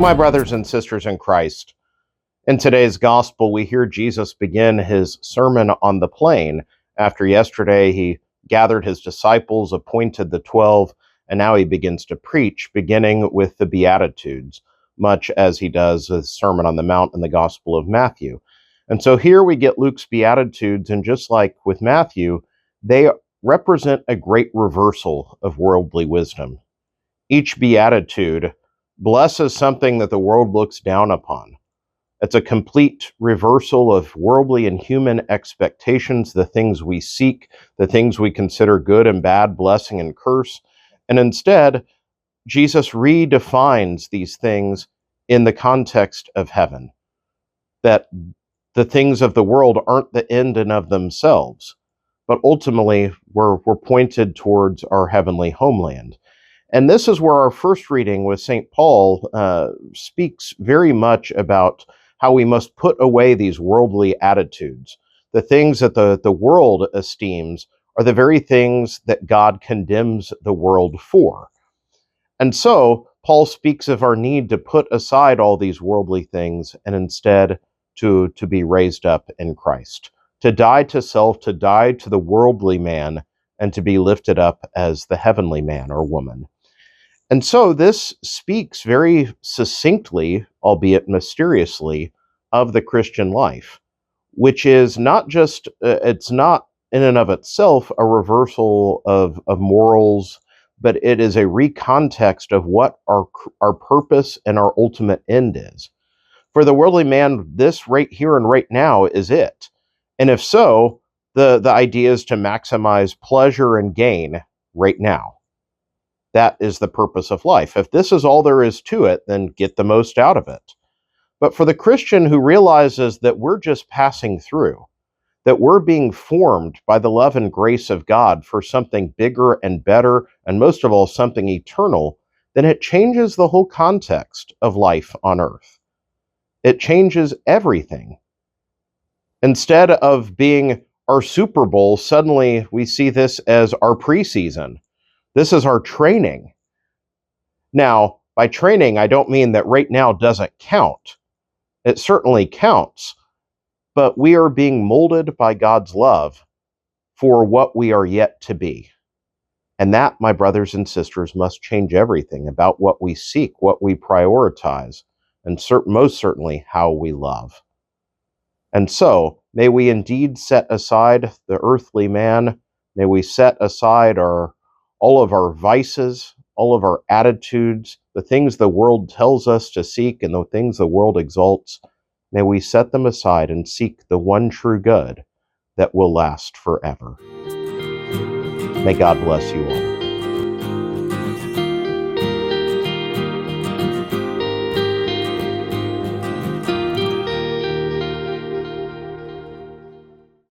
My brothers and sisters in Christ, in today's gospel, we hear Jesus begin his sermon on the plain. After yesterday, he gathered his disciples, appointed the 12, and now he begins to preach, beginning with the Beatitudes, much as he does the Sermon on the Mount in the Gospel of Matthew. And so here we get Luke's Beatitudes, and just like with Matthew, they represent a great reversal of worldly wisdom. Each Beatitude blesses something that the world looks down upon. It's a complete reversal of worldly and human expectations, the things we seek, the things we consider good and bad, blessing and curse. And instead, Jesus redefines these things in the context of heaven, that the things of the world aren't the end in of themselves, but ultimately we're pointed towards our heavenly homeland. And this is where our first reading with St. Paul speaks very much about how we must put away these worldly attitudes. The things that the world esteems are the very things that God condemns the world for. And so Paul speaks of our need to put aside all these worldly things and instead to be raised up in Christ, to die to self, to die to the worldly man, and to be lifted up as the heavenly man or woman. And so this speaks very succinctly, albeit mysteriously, of the Christian life, which is not just, it's not in and of itself a reversal of morals, but it is a recontext of what our purpose and our ultimate end is. For the worldly man, this right here and right now is it. And if so, the idea is to maximize pleasure and gain right now. That is the purpose of life. If this is all there is to it, then get the most out of it. But for the Christian who realizes that we're just passing through, that we're being formed by the love and grace of God for something bigger and better, and most of all, something eternal, then it changes the whole context of life on earth. It changes everything. Instead of being our Super Bowl, suddenly we see this as our preseason. This is our training. Now, by training, I don't mean that right now doesn't count. It certainly counts, but we are being molded by God's love for what we are yet to be. And that, my brothers and sisters, must change everything about what we seek, what we prioritize, and most certainly how we love. And so, may we indeed set aside the earthly man, may we set aside all of our vices, all of our attitudes, the things the world tells us to seek and the things the world exalts, may we set them aside and seek the one true good that will last forever. May God bless you all.